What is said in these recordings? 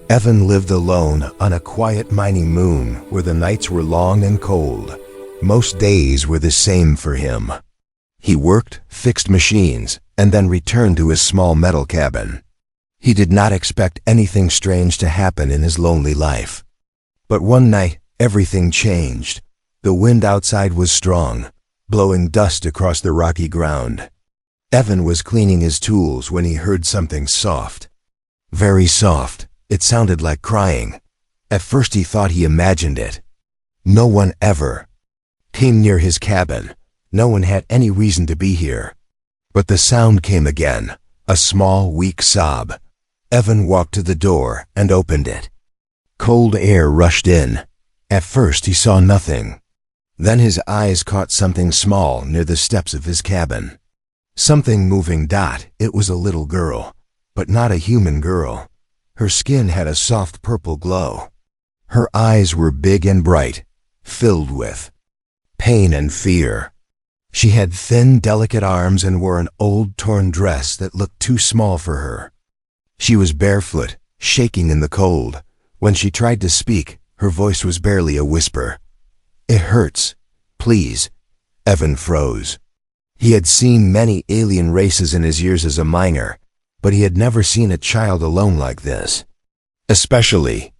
Evan lived alone on a quiet mining moon where the nights were long and cold. Most days were the same for him. He worked, fixed machines, and then returned to his small metal cabin. He did not expect anything strange to happen in his lonely life. But one night, everything changed. The wind outside was strong, blowing dust across the rocky ground. Evan was cleaning his tools when he heard something soft. Very soft. It sounded like crying. At first he thought he imagined it. No one ever came near his cabin. No one had any reason to be here. But the sound came again, a small, weak sob. Evan walked to the door and opened it. Cold air rushed in. At first he saw nothing. Then his eyes caught something small near the steps of his cabin. Something moving. It was a little girl, but not a human girl. Her skin had a soft purple glow. Her eyes were big and bright, filled with pain and fear. She had thin, delicate arms and wore an old, torn dress that looked too small for her. She was barefoot, shaking in the cold. When she tried to speak, her voice was barely a whisper. "It hurts. Please." Evan froze. He had seen many alien races in his years as a miner, but he had never seen a child alone like this. Especially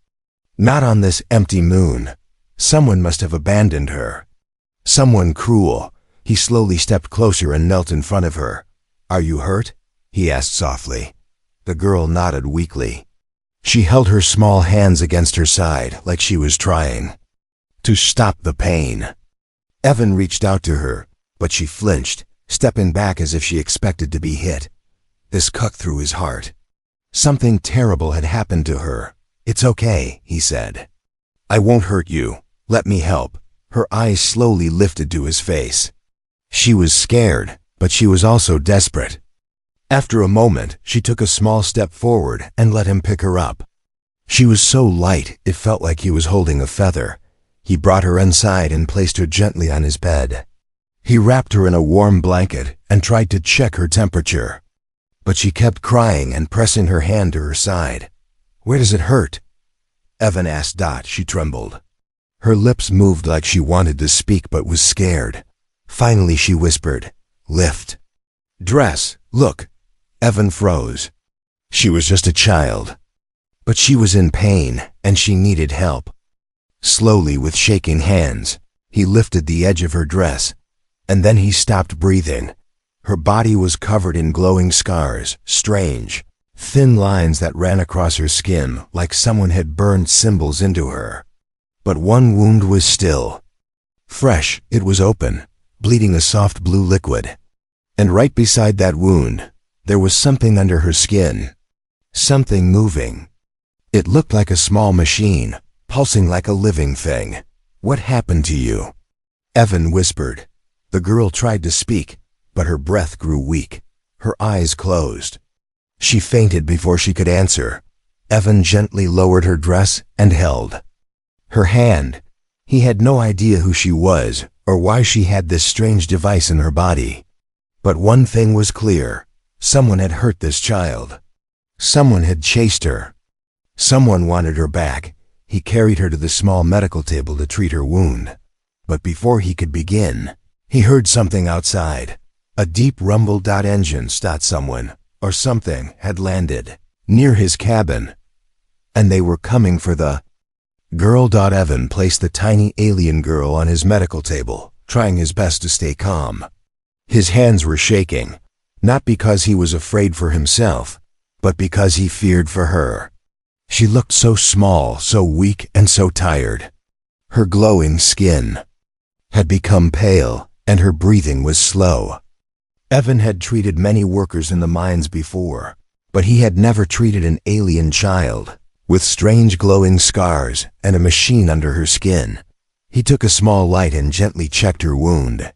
not on this empty moon. Someone must have abandoned her. Someone cruel. He slowly stepped closer and knelt in front of her. "Are you hurt?" he asked softly. The girl nodded weakly. She held her small hands against her side like she was trying to stop the pain. Evan reached out to her, but she flinched, stepping back as if she expected to be hit. This cut through his heart. Something terrible had happened to her. "It's okay," he said. "I won't hurt you. Let me help." Her eyes slowly lifted to his face. She was scared, but she was also desperate. After a moment, she took a small step forward and let him pick her up. She was so light, it felt like he was holding a feather. He brought her inside and placed her gently on his bed. He wrapped her in a warm blanket and tried to check her temperature. But she kept crying and pressing her hand to her side. "Where does it hurt?" Evan asked. She trembled. Her lips moved like she wanted to speak but was scared. Finally she whispered, "Lift. Dress. Look." Evan froze. She was just a child. But she was in pain, and she needed help. Slowly, with shaking hands, he lifted the edge of her dress, and then he stopped breathing. Her body was covered in glowing scars, strange, thin lines that ran across her skin like someone had burned symbols into her. But one wound was still fresh. It was open, bleeding a soft blue liquid. And right beside that wound, there was something under her skin. Something moving. It looked like a small machine, pulsing like a living thing. "What happened to you?" Evan whispered. The girl tried to speak, but her breath grew weak. Her eyes closed. She fainted before she could answer. Evan gently lowered her dress and held her hand. He had no idea who she was or why she had this strange device in her body. But one thing was clear. Someone had hurt this child. Someone had chased her. Someone wanted her back. He carried her to the small medical table to treat her wound. But before he could begin, he heard something outside. A deep rumble. Engines. Someone or something had landed near his cabin, and they were coming for the girl. Evan placed the tiny alien girl on his medical table, trying his best to stay calm. His hands were shaking, not because he was afraid for himself, but because he feared for her. She looked so small, so weak, and so tired. Her glowing skin had become pale, and her breathing was slow. Evan had treated many workers in the mines before, but he had never treated an alien child, with strange glowing scars and a machine under her skin. He took a small light and gently checked her wound.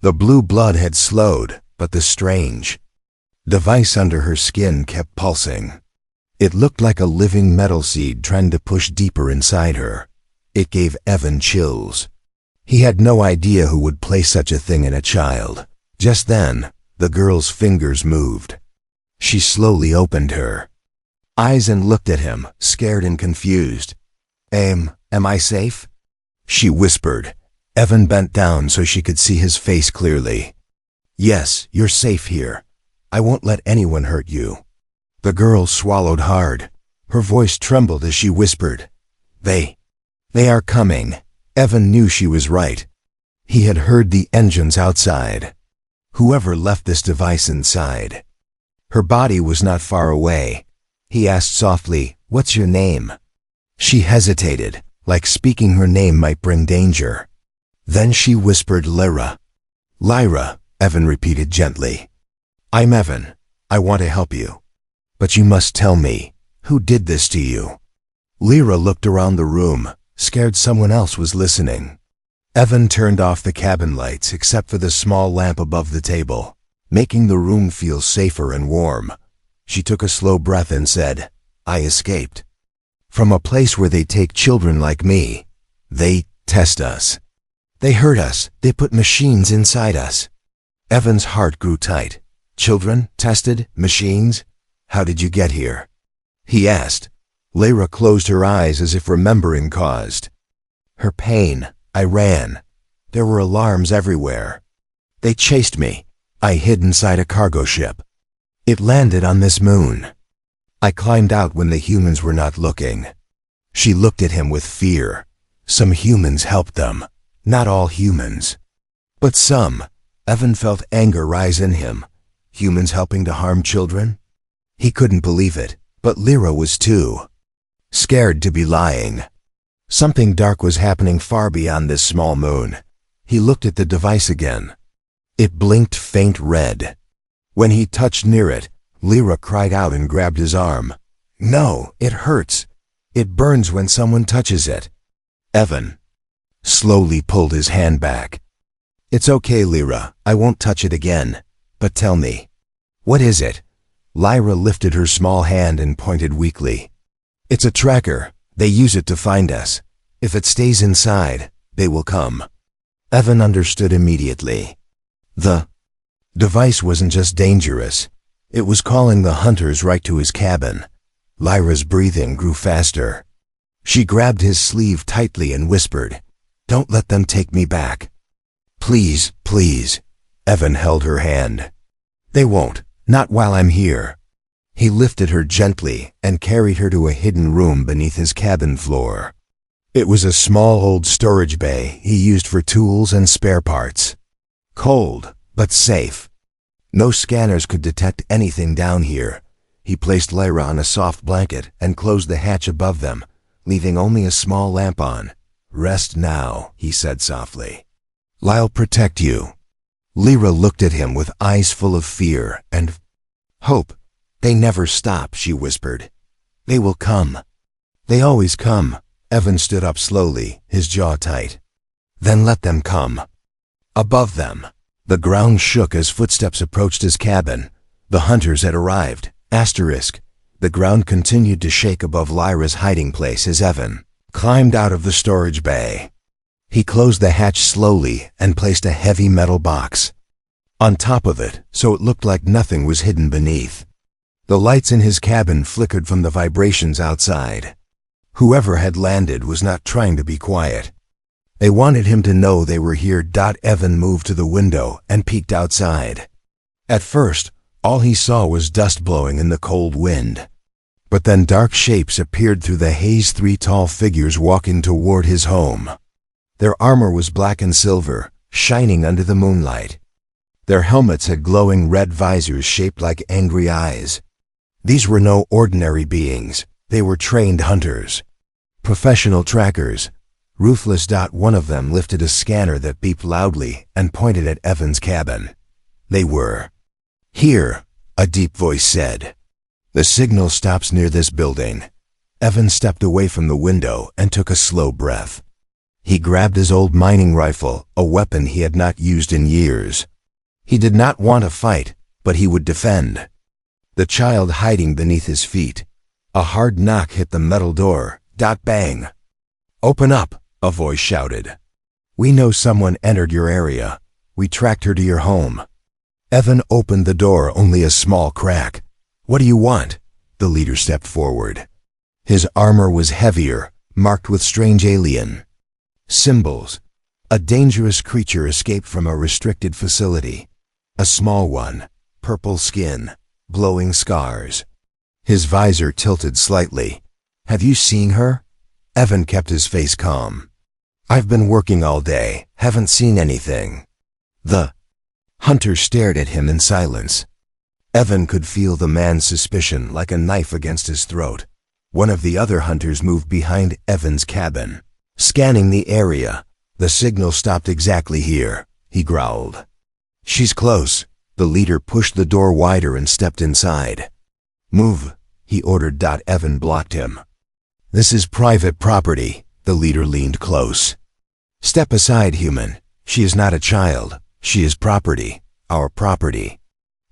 The blue blood had slowed, but the strange device under her skin kept pulsing. It looked like a living metal seed trying to push deeper inside her. It gave Evan chills. He had no idea who would place such a thing in a child. Just then, the girl's fingers moved. She slowly opened her eyes and looked at him, scared and confused. Am I safe?" she whispered. Evan bent down so she could see his face clearly. "Yes, you're safe here. I won't let anyone hurt you." The girl swallowed hard. Her voice trembled as she whispered, They are coming." Evan knew she was right. He had heard the engines outside. Whoever left this device inside. Her body was not far away. He asked softly, "What's your name?" She hesitated, like speaking her name might bring danger. Then she whispered, "Lyra." "Lyra," Evan repeated gently. "I'm Evan. I want to help you. But you must tell me, who did this to you?" Lyra looked around the room, scared someone else was listening. Evan turned off the cabin lights except for the small lamp above the table, making the room feel safer and warm. She took a slow breath and said, "I escaped. From a place where they take children like me. They test us. They hurt us. They put machines inside us." Evan's heart grew tight. "Children? Tested? Machines? How did you get here?" he asked. Lyra closed her eyes as if remembering caused her pain. "I ran. There were alarms everywhere. They chased me. I hid inside a cargo ship. It landed on this moon. I climbed out when the humans were not looking." She looked at him with fear. Some humans helped them. Not all humans. But some. Evan felt anger rise in him. Humans helping to harm children? He couldn't believe it, but Lyra was too. Scared to be lying. Something dark was happening far beyond this small moon. He looked at the device again. It blinked faint red. When he touched near it, Lyra cried out and grabbed his arm. "No, it hurts. It burns when someone touches it." Evan slowly pulled his hand back. "It's okay, Lyra. I won't touch it again. But tell me, what is it?" Lyra lifted her small hand and pointed weakly. "It's a tracker. They use it to find us. If it stays inside, they will come." Evan understood immediately. The device wasn't just dangerous. It was calling the hunters right to his cabin. Lyra's breathing grew faster. She grabbed his sleeve tightly and whispered, "Don't let them take me back. Please, please." Evan held her hand. "They won't. Not while I'm here." He lifted her gently and carried her to a hidden room beneath his cabin floor. It was a small old storage bay he used for tools and spare parts. Cold, but safe. No scanners could detect anything down here. He placed Lyra on a soft blanket and closed the hatch above them, leaving only a small lamp on. "Rest now," he said softly. "I'll protect you." Lyra looked at him with eyes full of fear and hope. "They never stop," she whispered. "They will come. They always come." Evan stood up slowly, his jaw tight. "Then let them come." Above them, the ground shook as footsteps approached his cabin. The hunters had arrived. The ground continued to shake above Lyra's hiding place as Evan climbed out of the storage bay. He closed the hatch slowly and placed a heavy metal box on top of it so it looked like nothing was hidden beneath. The lights in his cabin flickered from the vibrations outside. Whoever had landed was not trying to be quiet. They wanted him to know they were here. Evan moved to the window and peeked outside. At first, all he saw was dust blowing in the cold wind. But then dark shapes appeared through the haze, 3 tall figures walking toward his home. Their armor was black and silver, shining under the moonlight. Their helmets had glowing red visors shaped like angry eyes. These were no ordinary beings. They were trained hunters. Professional trackers. Ruthless. One of them lifted a scanner that beeped loudly and pointed at Evan's cabin. They were here, a deep voice said. "The signal stops near this building." Evan stepped away from the window and took a slow breath. He grabbed his old mining rifle, a weapon he had not used in years. He did not want to fight, but he would defend. The child hiding beneath his feet. A hard knock hit the metal door. Bang. "Open up," a voice shouted. "We know someone entered your area. We tracked her to your home." Evan opened the door only a small crack. "What do you want?" The leader stepped forward. His armor was heavier, marked with strange alien symbols. A dangerous creature escaped from a restricted facility. A small one, purple skin, glowing scars. His visor tilted slightly. "Have you seen her?" Evan kept his face calm. "I've been working all day, haven't seen anything." The hunter stared at him in silence. Evan could feel the man's suspicion like a knife against his throat. One of the other hunters moved behind Evan's cabin, scanning the area. "The signal stopped exactly here," he growled. "She's close." The leader pushed the door wider and stepped inside. "Move," he ordered. Evan blocked him. "This is private property." The leader leaned close. "Step aside, human. She is not a child. She is property, our property.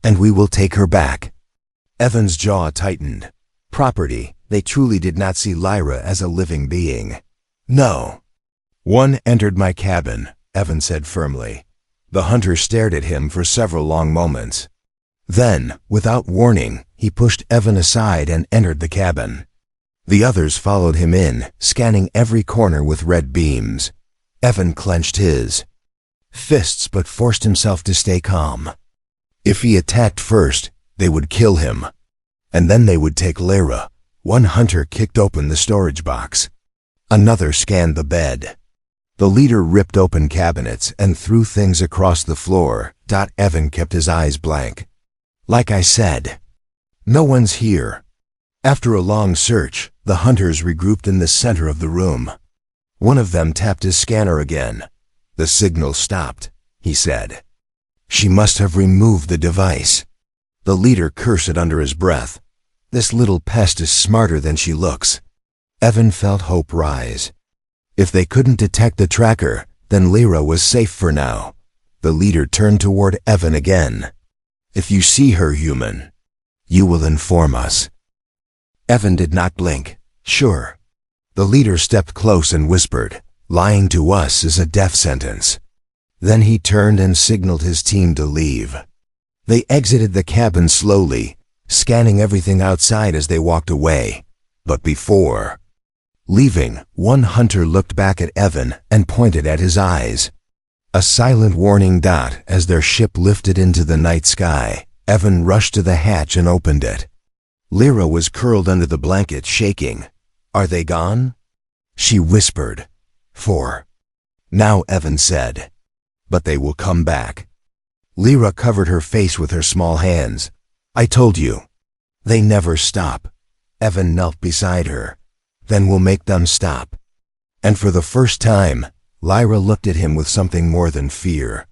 And we will take her back." Evan's jaw tightened. Property. They truly did not see Lyra as a living being. "No." "One entered my cabin," Evan said firmly. The hunter stared at him for several long moments. Then, without warning, he pushed Evan aside and entered the cabin. The others followed him in, scanning every corner with red beams. Evan clenched his fists but forced himself to stay calm. If he attacked first, they would kill him. And then they would take Lyra. One hunter kicked open the storage box. Another scanned the bed. The leader ripped open cabinets and threw things across the floor. Evan kept his eyes blank. "Like I said, no one's here." After a long search, the hunters regrouped in the center of the room. One of them tapped his scanner again. "The signal stopped," he said. "She must have removed the device." The leader cursed under his breath. "This little pest is smarter than she looks." Evan felt hope rise. If they couldn't detect the tracker, then Lyra was safe for now. The leader turned toward Evan again. "If you see her, human, you will inform us." Evan did not blink. "Sure." The leader stepped close and whispered, "Lying to us is a death sentence." Then he turned and signaled his team to leave. They exited the cabin slowly, scanning everything outside as they walked away. But before leaving, one hunter looked back at Evan and pointed at his eyes. A silent warning. As their ship lifted into the night sky, Evan rushed to the hatch and opened it. Lyra was curled under the blanket, shaking. "Are they gone?" she whispered. "For now," Evan said. "But they will come back." Lyra covered her face with her small hands. "I told you. They never stop." Evan knelt beside her. "Then we'll make them stop." And for the first time, Lyra looked at him with something more than fear.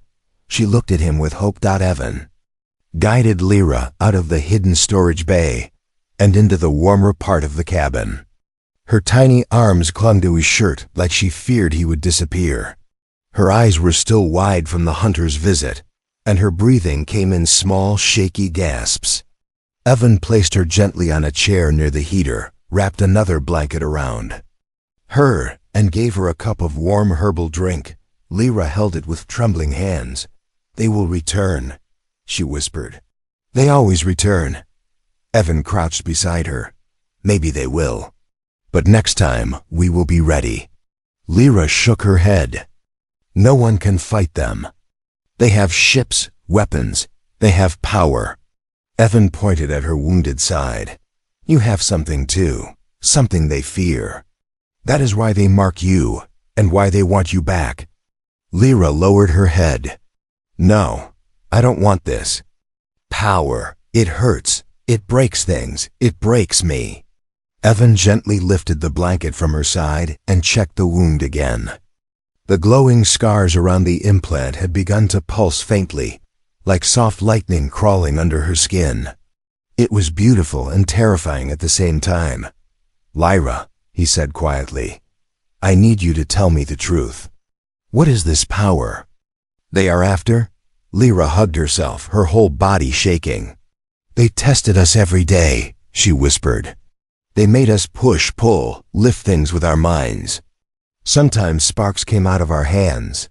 She looked at him with hope. Evan guided Lyra out of the hidden storage bay and into the warmer part of the cabin. Her tiny arms clung to his shirt like she feared he would disappear. Her eyes were still wide from the hunter's visit, and her breathing came in small, shaky gasps. Evan placed her gently on a chair near the heater, wrapped another blanket around her, and gave her a cup of warm herbal drink. Lyra held it with trembling hands. "They will return," she whispered. "They always return." Evan crouched beside her. "Maybe they will. But next time, we will be ready." Lyra shook her head. "No one can fight them. They have ships, weapons. They have power." Evan pointed at her wounded side. "You have something too, something they fear. That is why they mark you, and why they want you back." Lyra lowered her head. "No, I don't want this. Power. It hurts. It breaks things. It breaks me." Evan gently lifted the blanket from her side and checked the wound again. The glowing scars around the implant had begun to pulse faintly, like soft lightning crawling under her skin. It was beautiful and terrifying at the same time. "Lyra," he said quietly, "I need you to tell me the truth. What is this power they are after?" Lyra hugged herself, her whole body shaking. "They tested us every day," she whispered. "They made us push, pull, lift things with our minds. Sometimes sparks came out of our hands.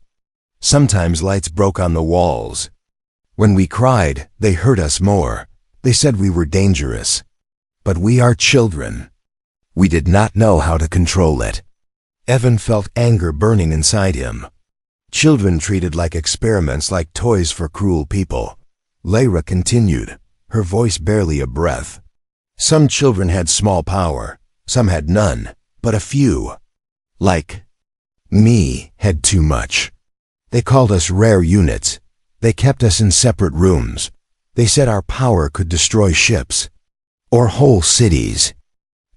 Sometimes lights broke on the walls. When we cried, they hurt us more. They said we were dangerous. But we are children. We did not know how to control it. Evan felt anger burning inside him. Children treated like experiments, like toys for cruel people. Lyra continued, her voice barely a breath. Some children had small power, some had none, but a few, like me, had too much. They called us rare units. They kept us in separate rooms. They said our power could destroy ships, or whole cities,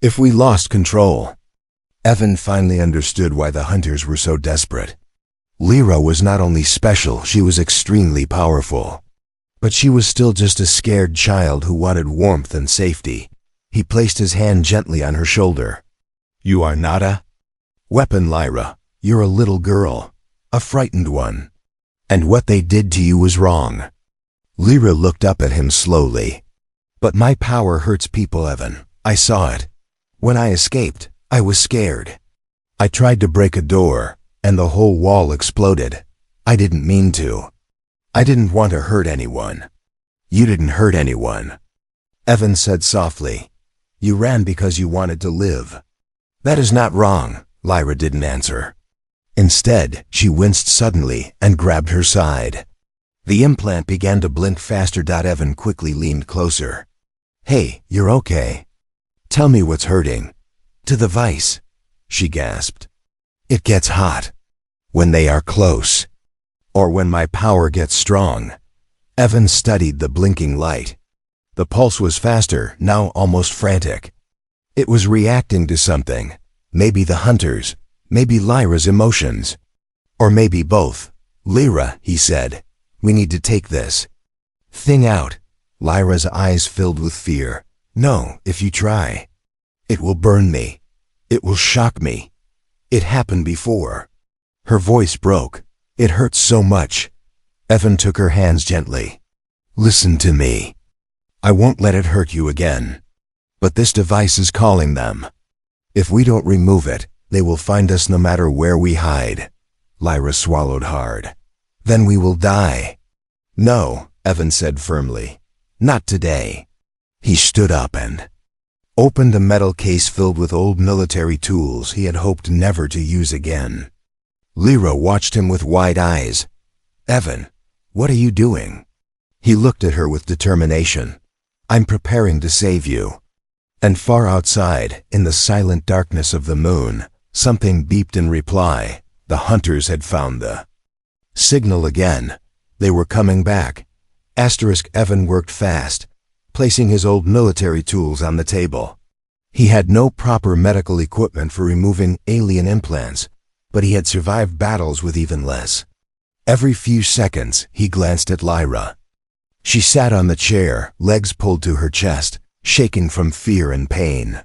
if we lost control. Evan finally understood why the hunters were so desperate. Lyra was not only special, she was extremely powerful. But she was still just a scared child who wanted warmth and safety. He placed his hand gently on her shoulder. You are not a weapon, Lyra. You're a little girl, a frightened one. And what they did to you was wrong. Lyra looked up at him slowly. But my power hurts people, Evan. I saw it. When I escaped, I was scared. I tried to break a door, and the whole wall exploded. I didn't mean to. I didn't want to hurt anyone. You didn't hurt anyone. Evan said softly. You ran because you wanted to live. That is not wrong, Lyra didn't answer. Instead, she winced suddenly and grabbed her side. The implant began to blink faster. Evan quickly leaned closer. Hey, you're okay. Tell me what's hurting. To the vice, she gasped. It gets hot. When they are close. Or when my power gets strong. Evan studied the blinking light. The pulse was faster, now almost frantic. It was reacting to something. Maybe the hunters, maybe Lyra's emotions. Or maybe both. Lyra, he said, we need to take this thing out. Lyra's eyes filled with fear. No, if you try. It will burn me. It will shock me. It happened before. Her voice broke. It hurts so much. Evan took her hands gently. Listen to me. I won't let it hurt you again. But this device is calling them. If we don't remove it, they will find us no matter where we hide. Lyra swallowed hard. Then we will die. No, Evan said firmly. Not today. He stood up and opened a metal case filled with old military tools he had hoped never to use again. Lyra watched him with wide eyes. Evan, what are you doing? He looked at her with determination. I'm preparing to save you. And far outside, in the silent darkness of the moon, something beeped in reply. The hunters had found the signal again. They were coming back. Evan worked fast, placing his old military tools on the table. He had no proper medical equipment for removing alien implants, but he had survived battles with even less. Every few seconds, he glanced at Lyra. She sat on the chair, legs pulled to her chest, shaking from fear and pain.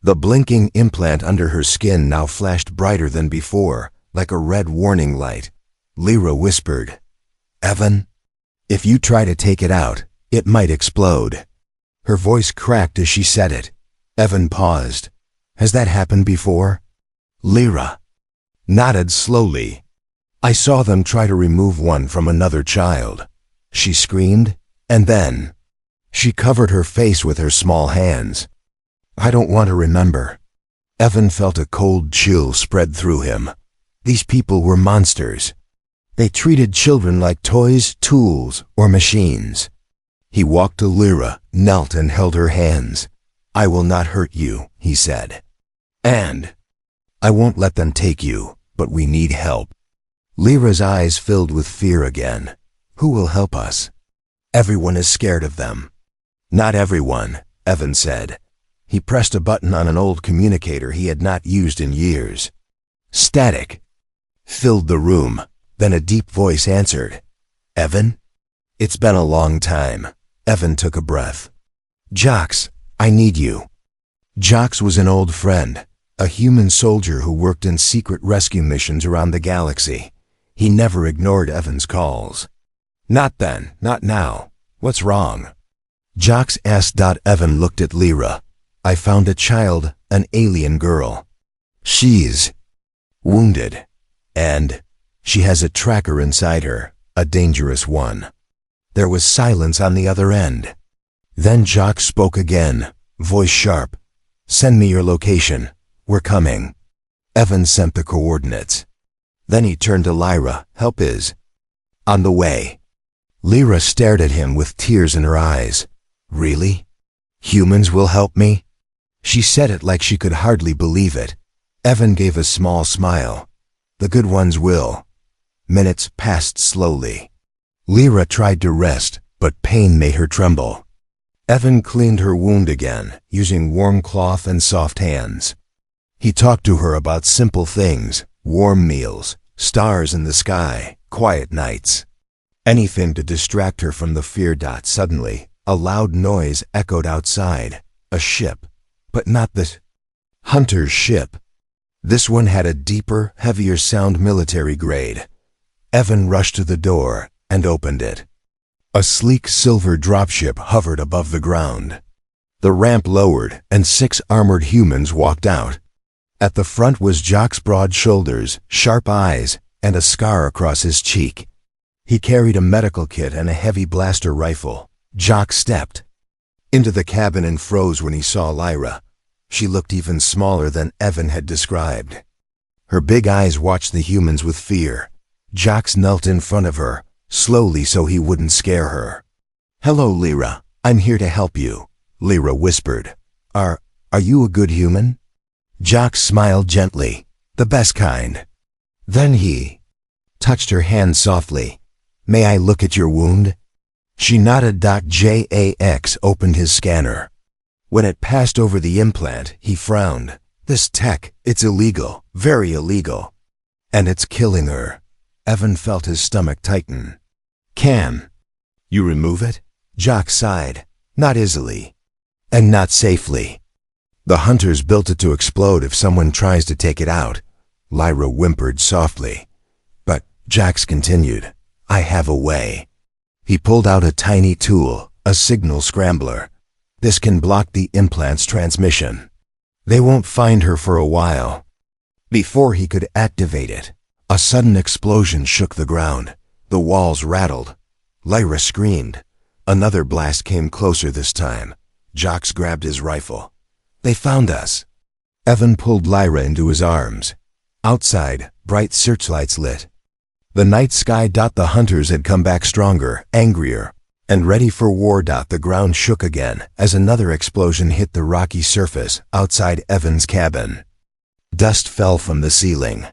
The blinking implant under her skin now flashed brighter than before, like a red warning light. Lyra whispered, Evan, if you try to take it out, it might explode. Her voice cracked as she said it. Evan paused. Has that happened before? Lyra nodded slowly. I saw them try to remove one from another child. She screamed, and then she covered her face with her small hands. I don't want to remember. Evan felt a cold chill spread through him. These people were monsters. They treated children like toys, tools, or machines. He walked to Lyra, knelt and held her hands. I will not hurt you, he said. And I won't let them take you, but we need help. Lyra's eyes filled with fear again. Who will help us? Everyone is scared of them. Not everyone, Evan said. He pressed a button on an old communicator he had not used in years. Static filled the room. Then a deep voice answered. Evan? It's been a long time. Evan took a breath. Jox, I need you. Jox was an old friend, a human soldier who worked in secret rescue missions around the galaxy. He never ignored Evan's calls. Not then, not now. What's wrong? Jox asked. Evan looked at Lyra. I found a child, an alien girl. She's wounded. And she has a tracker inside her, a dangerous one. There was silence on the other end. Then Jox spoke again. Voice sharp. Send me your location. We're coming. Evan sent the coordinates. Then he turned to Lyra. Help is on the way. Lyra stared at him with tears in her eyes. Really? Humans will help me? She said it like she could hardly believe it. Evan gave a small smile. The good ones will. Minutes passed slowly. Lyra tried to rest, but pain made her tremble. Evan cleaned her wound again, using warm cloth and soft hands. He talked to her about simple things, warm meals, stars in the sky, quiet nights. Anything to distract her from the fear. Suddenly, a loud noise echoed outside. A ship, but not the hunter's ship. This one had a deeper, heavier sound, military grade. Evan rushed to the door and opened it. A sleek silver dropship hovered above the ground. The ramp lowered and 6 armored humans walked out. At the front was Jock's broad shoulders, sharp eyes, and a scar across his cheek. He carried a medical kit and a heavy blaster rifle. Jock stepped into the cabin and froze when he saw Lyra. She looked even smaller than Evan had described. Her big eyes watched the humans with fear. Jock knelt in front of her, slowly so he wouldn't scare her. Hello, Lyra. I'm here to help you, Lyra whispered. Are you a good human? Jock smiled gently. The best kind. Then he touched her hand softly. May I look at your wound? She nodded. Jax opened his scanner. When it passed over the implant, he frowned. This tech, it's illegal, very illegal. And it's killing her. Evan felt his stomach tighten. Can you remove it? Jock sighed. Not easily. And not safely. The hunters built it to explode if someone tries to take it out. Lyra whimpered softly. But Jax continued. I have a way. He pulled out a tiny tool, a signal scrambler. This can block the implant's transmission. They won't find her for a while. Before he could activate it, a sudden explosion shook the ground. The walls rattled. Lyra screamed. Another blast came closer this time. Jox grabbed his rifle. They found us. Evan pulled Lyra into his arms. Outside, bright searchlights lit. The night sky. The hunters had come back stronger, angrier, and ready for war. The ground shook again as another explosion hit the rocky surface outside Evan's cabin. Dust fell from the ceiling.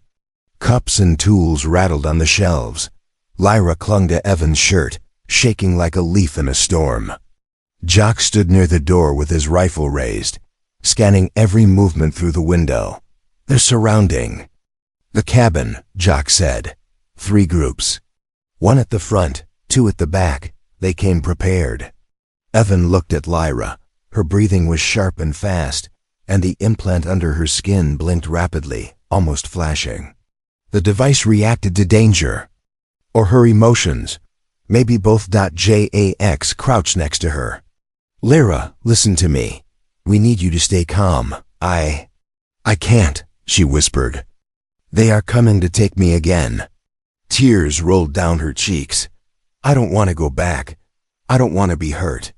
Cups and tools rattled on the shelves. Lyra clung to Evan's shirt, shaking like a leaf in a storm. Jock stood near the door with his rifle raised, scanning every movement through the window. They're surrounding the cabin, Jock said. 3 groups. 1 at the front, 2 at the back. They came prepared. Evan looked at Lyra. Her breathing was sharp and fast, and the implant under her skin blinked rapidly, almost flashing. The device reacted to danger. Or her emotions. Maybe both. Jax crouched next to her. Lyra, listen to me. We need you to stay calm. I can't, she whispered. They are coming to take me again. Tears rolled down her cheeks. I don't want to go back. I don't want to be hurt.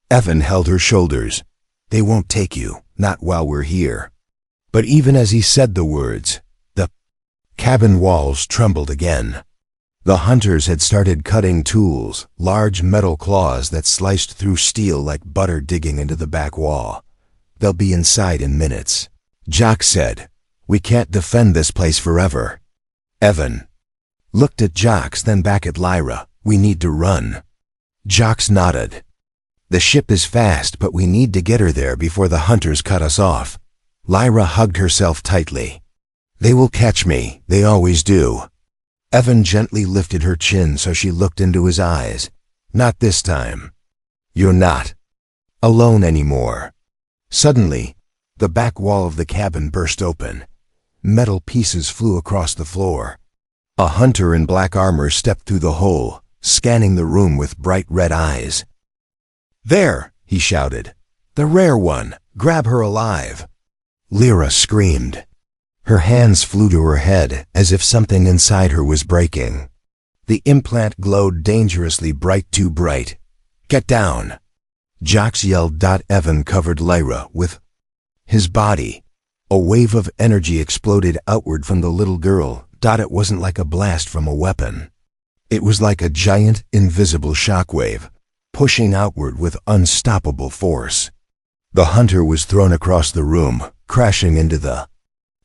Evan held her shoulders. They won't take you, not while we're here. But even as he said the words, the cabin walls trembled again. The hunters had started cutting tools, large metal claws that sliced through steel like butter digging into the back wall. They'll be inside in minutes. Jock said, we can't defend this place forever. Evan looked at Jox, then back at Lyra. We need to run. Jox nodded. The ship is fast, but we need to get her there before the hunters cut us off. Lyra hugged herself tightly. They will catch me, they always do. Evan gently lifted her chin so she looked into his eyes. Not this time. You're not alone anymore. Suddenly, the back wall of the cabin burst open. Metal pieces flew across the floor. A hunter in black armor stepped through the hole, scanning the room with bright red eyes. There, he shouted. The rare one. Grab her alive. Lyra screamed. Her hands flew to her head as if something inside her was breaking. The implant glowed dangerously bright, too bright. Get down. Jax yelled. Evan covered Lyra with his body. A wave of energy exploded outward from the little girl. It wasn't like a blast from a weapon. It was like a giant, invisible shockwave, pushing outward with unstoppable force. The hunter was thrown across the room, crashing into the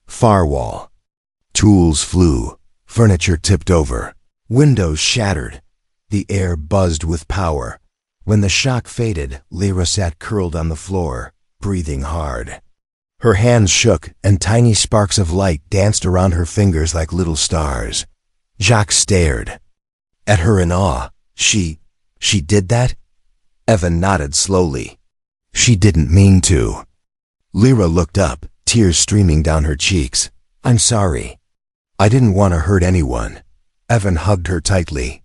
far wall. Tools flew, furniture tipped over, windows shattered. The air buzzed with power. When the shock faded, Lyra sat curled on the floor, breathing hard. Her hands shook, and tiny sparks of light danced around her fingers like little stars. Jax stared at her in awe. She did that? Evan nodded slowly. She didn't mean to. Lyra looked up, tears streaming down her cheeks. I'm sorry. I didn't want to hurt anyone. Evan hugged her tightly.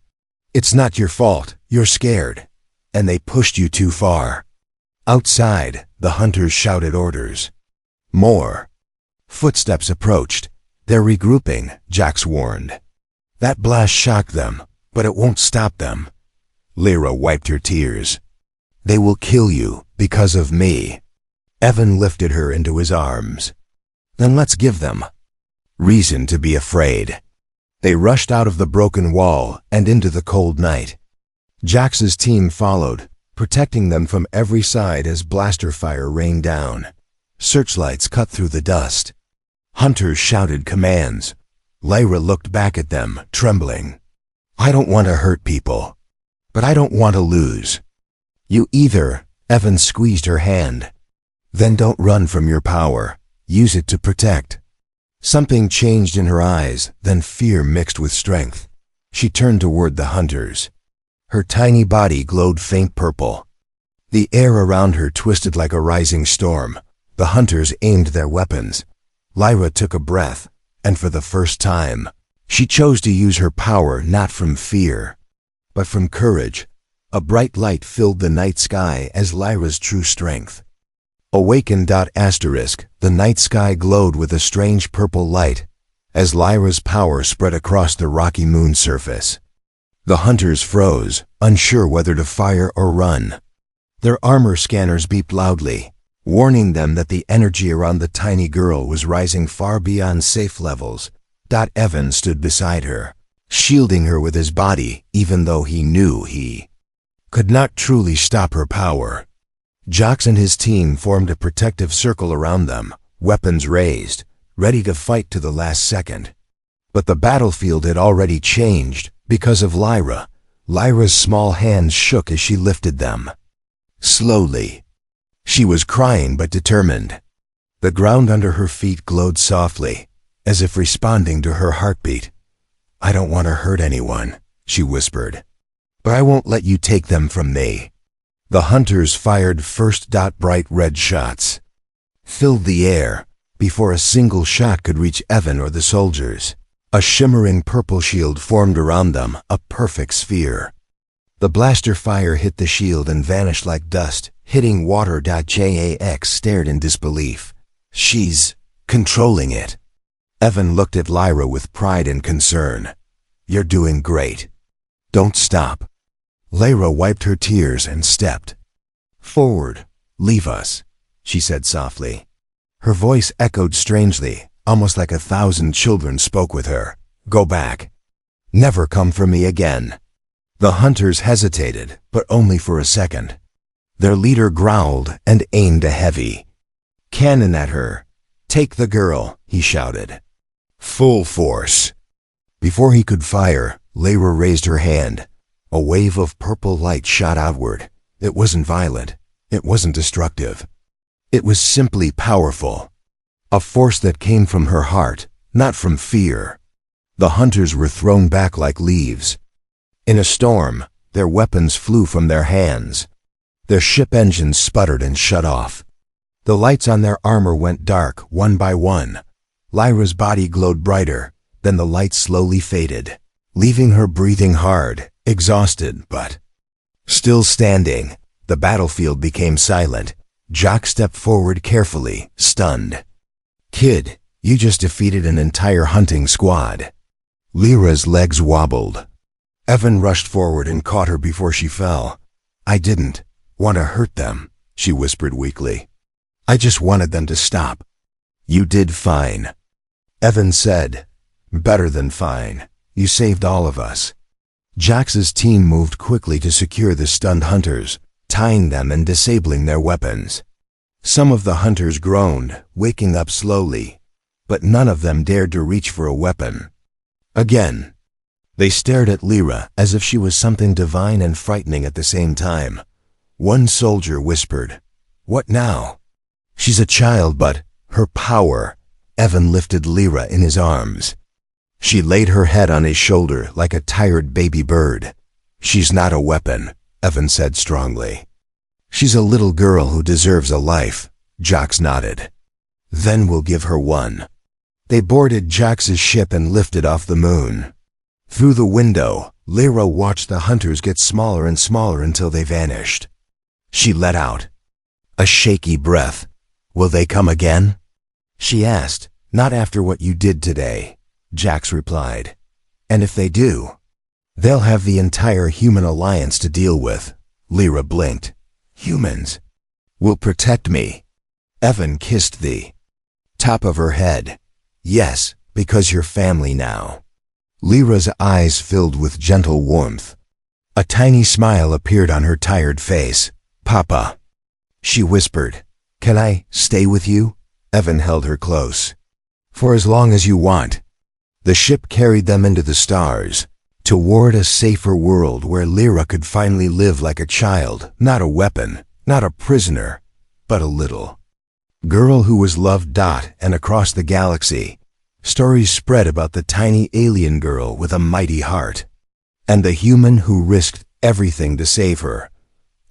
It's not your fault. You're scared. And they pushed you too far. Outside, the hunters shouted orders. More. Footsteps approached. They're regrouping, Jax warned. That blast shocked them, but it won't stop them. Lyra wiped her tears. They will kill you because of me. Evan lifted her into his arms. Then let's give them reason to be afraid. They rushed out of the broken wall and into the cold night. Jax's team followed, protecting them from every side as blaster fire rained down. Searchlights cut through the dust. Hunters shouted commands. Lyra looked back at them, trembling. I don't want to hurt people, but I don't want to lose. You either. Evan squeezed her hand. Then don't run from your power. Use it to protect. Something changed in her eyes, then fear mixed with strength. She turned toward the hunters. Her tiny body glowed faint purple. The air around her twisted like a rising storm. The hunters aimed their weapons. Lyra took a breath, and for the first time, she chose to use her power not from fear, but from courage. A bright light filled the night sky as Lyra's true strength. Awakened. The night sky glowed with a strange purple light as Lyra's power spread across the rocky moon surface. The hunters froze, unsure whether to fire or run. Their armor scanners beeped loudly, warning them that the energy around the tiny girl was rising far beyond safe levels. Evan stood beside her, shielding her with his body, even though he knew he could not truly stop her power. Jax and his team formed a protective circle around them, weapons raised, ready to fight to the last second. But the battlefield had already changed because of Lyra. Lyra's small hands shook as she lifted them. Slowly. She was crying but determined. The ground under her feet glowed softly, as if responding to her heartbeat. I don't want to hurt anyone, she whispered. But I won't let you take them from me. The hunters fired first. Bright red shots filled the air before a single shot could reach Evan or the soldiers. A shimmering purple shield formed around them, a perfect sphere. The blaster fire hit the shield and vanished like dust, hitting water. Jax stared in disbelief. She's controlling it. Evan looked at Lyra with pride and concern. You're doing great. Don't stop. Lyra wiped her tears and stepped forward. Leave us, she said softly. Her voice echoed strangely, almost like 1,000 children spoke with her. Go back. Never come for me again. The hunters hesitated, but only for a second. Their leader growled and aimed a heavy cannon at her. Take the girl, he shouted. Full force. Before he could fire, Lyra raised her hand. A wave of purple light shot outward. It wasn't violent. It wasn't destructive. It was simply powerful. A force that came from her heart, not from fear. The hunters were thrown back like leaves. In a storm, their weapons flew from their hands. Their ship engines sputtered and shut off. The lights on their armor went dark, one by one. Lyra's body glowed brighter, then the light slowly faded, leaving her breathing hard, exhausted, but still standing. The battlefield became silent. Jax stepped forward carefully, stunned. Kid, you just defeated an entire hunting squad. Lyra's legs wobbled. Evan rushed forward and caught her before she fell. I didn't. want to hurt them," she whispered weakly. "I just wanted them to stop." "You did fine," Evan said. "Better than fine. You saved all of us." Jax's team moved quickly to secure the stunned hunters, tying them and disabling their weapons. Some of the hunters groaned, waking up slowly, but none of them dared to reach for a weapon. Again, they stared at Lyra as if she was something divine and frightening at the same time. One soldier whispered, "What now?" "She's a child, but her power." Evan lifted Lyra in his arms. She laid her head on his shoulder like a tired baby bird. "She's not a weapon," Evan said strongly. "She's a little girl who deserves a life," Jax nodded. "Then we'll give her one." They boarded Jax's ship and lifted off the moon. Through the window, Lyra watched the hunters get smaller and smaller until they vanished. She let out a shaky breath. "Will they come again?" she asked. "Not after what you did today," Jax replied. "And if they do, they'll have the entire human alliance to deal with." Lyra blinked. "Humans will protect me." Evan kissed the top of her head. "Yes, because you're family now." Lyra's eyes filled with gentle warmth. A tiny smile appeared on her tired face. "Papa," she whispered. "Can I stay with you?" Evan held her close. "For as long as you want." The ship carried them into the stars, toward a safer world where Lyra could finally live like a child, not a weapon, not a prisoner, but a little girl who was loved. And across the galaxy, stories spread about the tiny alien girl with a mighty heart, and the human who risked everything to save her.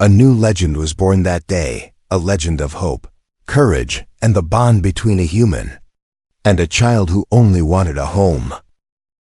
A new legend was born that day, a legend of hope, courage, and the bond between a human and a child who only wanted a home.